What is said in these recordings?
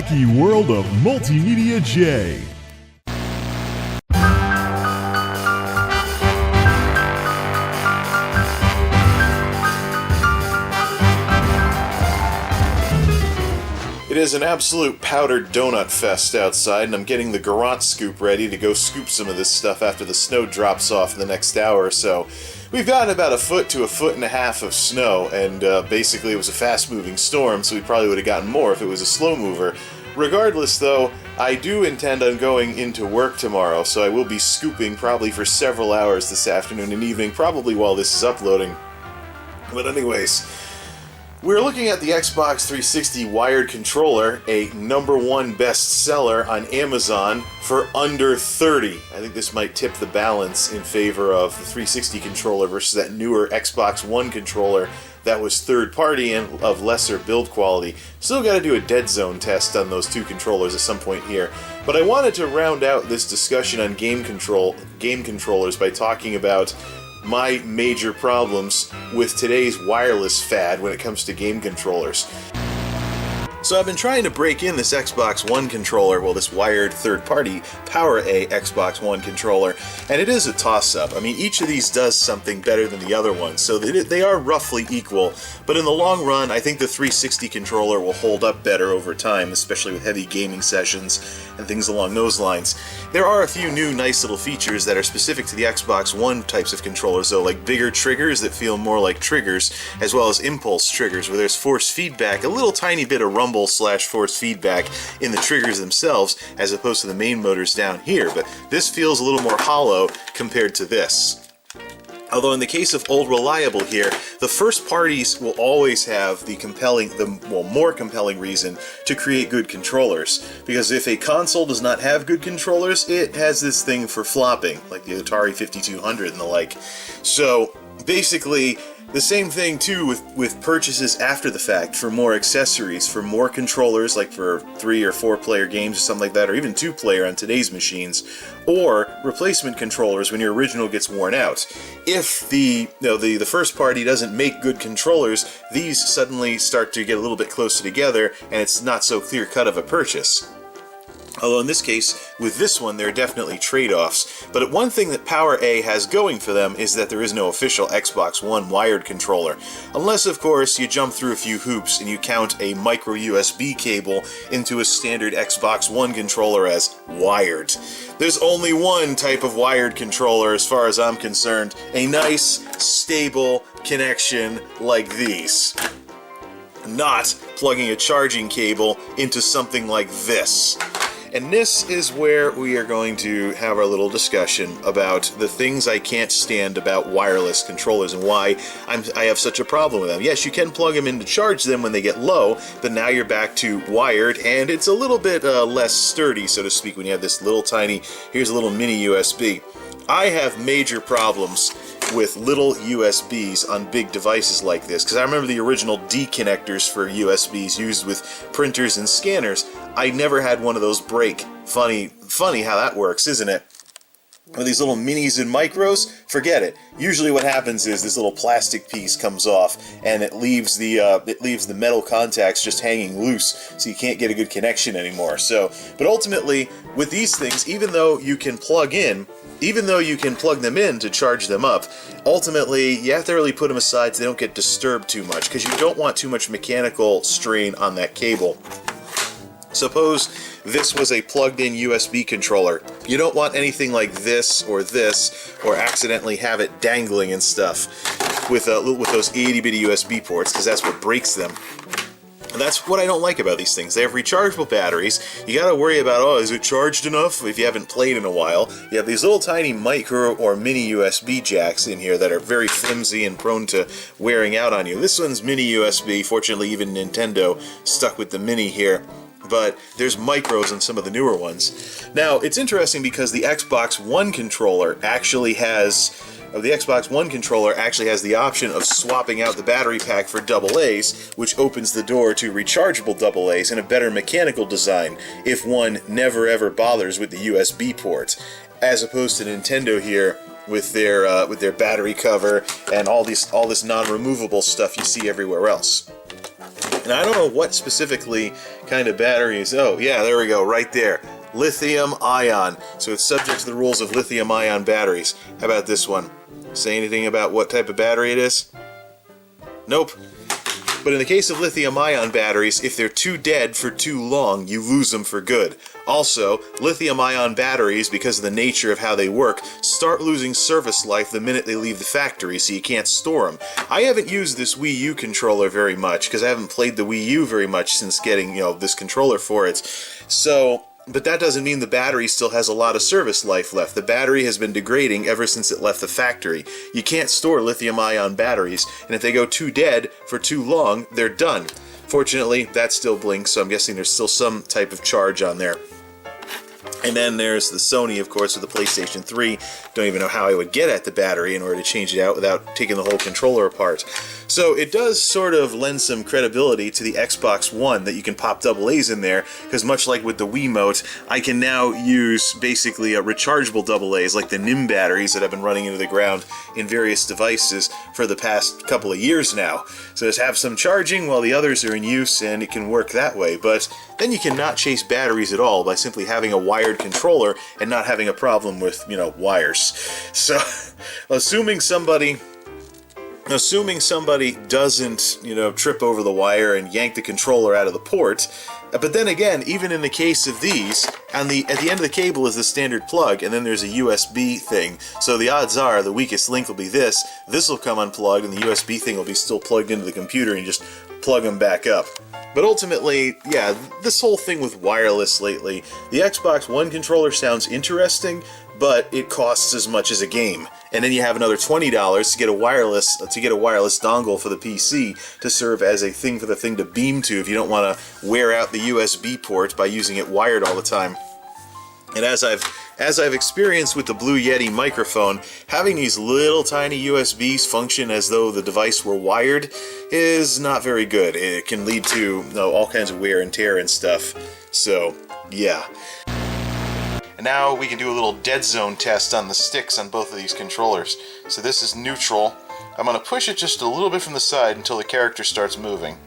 wacky world of MultimediaJay. It is an absolute powdered donut fest outside, and I'm getting the garage scoop ready to go scoop some of this stuff after the snow drops off in the next hour or so. We've gotten about 1 foot to 1.5 feet of snow, and basically it was a fast-moving storm, so we probably would have gotten more if it was a slow mover. Regardless, though, I do intend on going into work tomorrow, so I will be scooping probably for several hours this afternoon and evening, probably while this is uploading. But anyways, we're looking at the Xbox 360 wired controller, a #1 bestseller on Amazon for under $30. I think this might tip the balance in favor of the 360 controller versus that newer Xbox One controller that was third-party and of lesser build quality. Still got to do a dead zone test on those two controllers at some point here. But I wanted to round out this discussion on game controllers by talking about my major problems with today's wireless fad when it comes to game controllers. So I've been trying to break in this Xbox One controller, well, this wired third-party PowerA Xbox One controller, and it is a toss-up. I mean, each of these does something better than the other one, so they are roughly equal, but in the long run, I think the 360 controller will hold up better over time, especially with heavy gaming sessions and things along those lines. There are a few new nice little features that are specific to the Xbox One types of controllers, though, like bigger triggers that feel more like triggers, as well as impulse triggers, where there's force feedback, a little tiny bit of rumble/force feedback in the triggers themselves, as opposed to the main motors down here, but this feels a little more hollow compared to this. Although in the case of Old Reliable here, the first parties will always have the more compelling reason to create good controllers. Because if a console does not have good controllers, it has this thing for flopping, like the Atari 5200 and the like. So basically, the same thing too with purchases after the fact for more accessories, for more controllers, like for 3 or 4 player games or something like that, or even 2 player on today's machines, or replacement controllers when your original gets worn out. If the first party doesn't make good controllers, these suddenly start to get a little bit closer together, and it's not so clear-cut of a purchase. Although in this case, with this one, there are definitely trade-offs. But one thing that PowerA has going for them is that there is no official Xbox One wired controller. Unless, of course, you jump through a few hoops and you count a micro USB cable into a standard Xbox One controller as wired. There's only one type of wired controller as far as I'm concerned. A nice, stable connection like these. Not plugging a charging cable into something like this. And this is where we are going to have our little discussion about the things I can't stand about wireless controllers and why I have such a problem with them. Yes, you can plug them in to charge them when they get low, but now you're back to wired, and it's a little bit less sturdy, so to speak, when you have this little tiny, here's a little mini USB. I have major problems with little USBs on big devices like this, because I remember the original D connectors for USBs used with printers and scanners. I never had one of those break. Funny how that works, isn't it? With these little minis and micros, forget it. Usually what happens is this little plastic piece comes off and it leaves the metal contacts just hanging loose, so you can't get a good connection anymore. But ultimately, with these things, even though you can plug them in to charge them up, ultimately you have to really put them aside so they don't get disturbed too much, because you don't want too much mechanical strain on that cable. Suppose this was a plugged-in USB controller. You don't want anything like this, or accidentally have it dangling and stuff with those itty-bitty USB ports, because that's what breaks them. And that's what I don't like about these things. They have rechargeable batteries. You gotta worry about, oh, is it charged enough? If you haven't played in a while. You have these little tiny micro or mini USB jacks in here that are very flimsy and prone to wearing out on you. This one's mini USB. Fortunately, even Nintendo stuck with the mini here. But there's micros in some of the newer ones. Now, it's interesting because the Xbox One controller actually has the option of swapping out the battery pack for AA's, which opens the door to rechargeable AA's and a better mechanical design if one never ever bothers with the USB port, as opposed to Nintendo here with their battery cover and all this non-removable stuff you see everywhere else. And I don't know what specifically kind of batteries. Oh, yeah, there we go, right there. Lithium ion. So it's subject to the rules of lithium ion batteries. How about this one? Say anything about what type of battery it is? Nope. But in the case of lithium-ion batteries, if they're too dead for too long, you lose them for good. Also, lithium-ion batteries, because of the nature of how they work, start losing service life the minute they leave the factory, so you can't store them. I haven't used this Wii U controller very much, because I haven't played the Wii U very much since getting, this controller for it. So, but that doesn't mean the battery still has a lot of service life left. The battery has been degrading ever since it left the factory. You can't store lithium-ion batteries, and if they go too dead for too long, they're done. Fortunately, that still blinks, so I'm guessing there's still some type of charge on there. And then there's the Sony, of course, with the PlayStation 3. Don't even know how I would get at the battery in order to change it out without taking the whole controller apart. So it does sort of lend some credibility to the Xbox One that you can pop AA's in there, because much like with the Wiimote, I can now use basically a rechargeable AA's, like the NIM batteries that have been running into the ground in various devices for the past couple of years now. So just have some charging while the others are in use, and it can work that way. But then you cannot chase batteries at all by simply having a wired controller and not having a problem with, wires. So, assuming somebody doesn't, trip over the wire and yank the controller out of the port. But then again, even in the case of these, at the end of the cable is the standard plug, and then there's a USB thing. So the odds are the weakest link will be this. This will come unplugged, and the USB thing will be still plugged into the computer, and you just plug them back up. But ultimately, yeah, this whole thing with wireless lately, the Xbox One controller sounds interesting, but it costs as much as a game. And then you have another $20 to get a wireless dongle for the PC to serve as a thing for the thing to beam to if you don't want to wear out the USB port by using it wired all the time. And as I've experienced with the Blue Yeti microphone, having these little tiny USBs function as though the device were wired is not very good. It can lead to all kinds of wear and tear and stuff. So, yeah. And now we can do a little dead zone test on the sticks on both of these controllers. So this is neutral. I'm going to push it just a little bit from the side until the character starts moving.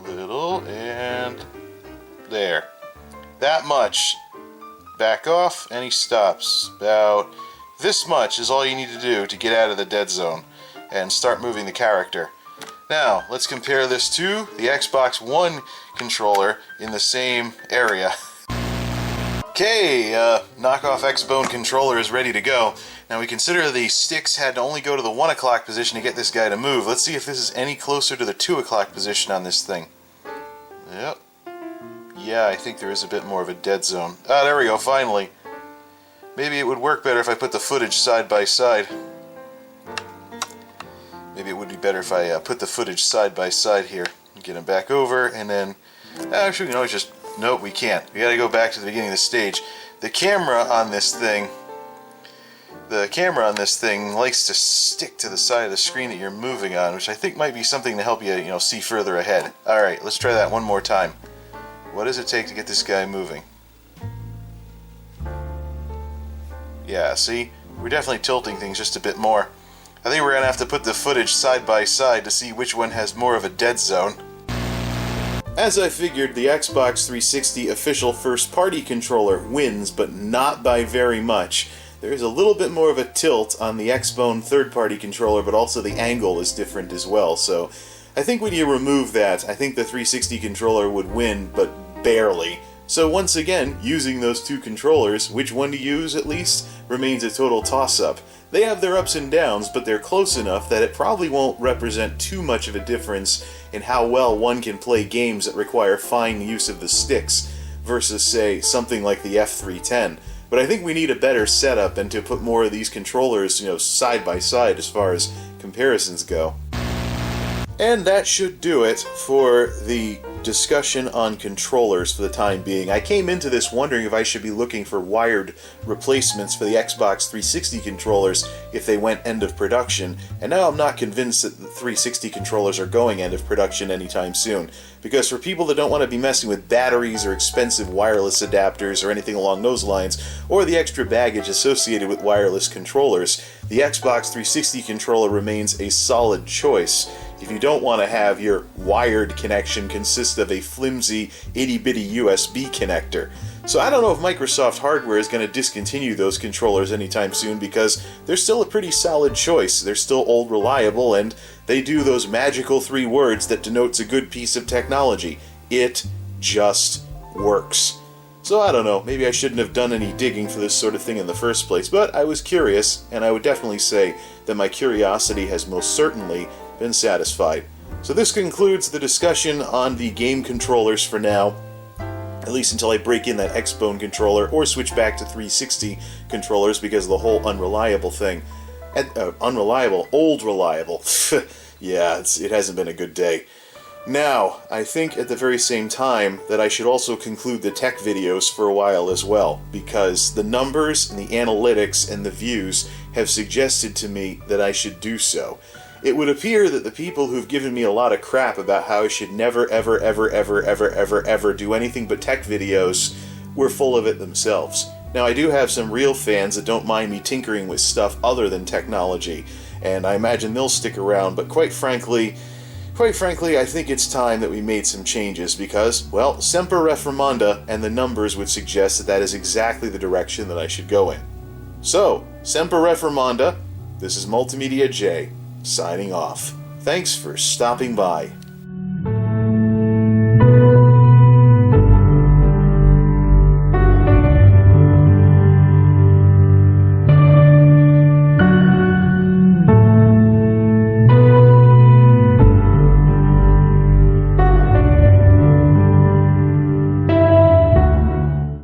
Little, and there. That much. Back off, and he stops. About this much is all you need to do to get out of the dead zone and start moving the character. Now, let's compare this to the Xbox One controller in the same area. Okay, knockoff X-Bone controller is ready to go. Now we consider the sticks had to only go to the 1 o'clock position to get this guy to move. Let's see if this is any closer to the 2 o'clock position on this thing. Yep. Yeah, I think there is a bit more of a dead zone. Ah, there we go, finally. Maybe it would work better if I put the footage side by side. Maybe it would be better if I put the footage side by side here. Get him back over, and then... Actually, we can always just... Nope, we can't. We gotta go back to the beginning of the stage. The camera on this thing likes to stick to the side of the screen that you're moving on, which I think might be something to help you, see further ahead. Alright, let's try that one more time. What does it take to get this guy moving? Yeah, see? We're definitely tilting things just a bit more. I think we're gonna have to put the footage side by side to see which one has more of a dead zone. As I figured, the Xbox 360 official first-party controller wins, but not by very much. There's a little bit more of a tilt on the Xbone third-party controller, but also the angle is different as well, so I think when you remove that, I think the 360 controller would win, but barely. So once again, using those two controllers, which one to use at least, remains a total toss-up. They have their ups and downs, but they're close enough that it probably won't represent too much of a difference in how well one can play games that require fine use of the sticks versus, say, something like the F310. But I think we need a better setup and to put more of these controllers, side by side as far as comparisons go. And that should do it for the discussion on controllers for the time being. I came into this wondering if I should be looking for wired replacements for the Xbox 360 controllers if they went end of production, and now I'm not convinced that the 360 controllers are going end of production anytime soon. Because for people that don't want to be messing with batteries or expensive wireless adapters or anything along those lines, or the extra baggage associated with wireless controllers, the Xbox 360 controller remains a solid choice. if you don't want to have your wired connection consist of a flimsy itty-bitty USB connector. So I don't know if Microsoft hardware is going to discontinue those controllers anytime soon, because they're still a pretty solid choice. They're still old reliable, and they do those magical 3 words that denotes a good piece of technology. It just works. So I don't know, maybe I shouldn't have done any digging for this sort of thing in the first place, but I was curious, and I would definitely say that my curiosity has most certainly been satisfied. So this concludes the discussion on the game controllers for now, at least until I break in that Xbone controller or switch back to 360 controllers because of the whole unreliable thing. Unreliable, old reliable. Yeah, it hasn't been a good day. Now, I think at the very same time that I should also conclude the tech videos for a while as well, because the numbers and the analytics and the views have suggested to me that I should do so. It would appear that the people who've given me a lot of crap about how I should never ever do anything but tech videos were full of it themselves. Now, I do have some real fans that don't mind me tinkering with stuff other than technology, and I imagine they'll stick around, but quite frankly, I think it's time that we made some changes because, well, semper reformanda, and the numbers would suggest that that is exactly the direction that I should go in. So, semper reformanda, this is MultimediaJay, signing off. Thanks for stopping by.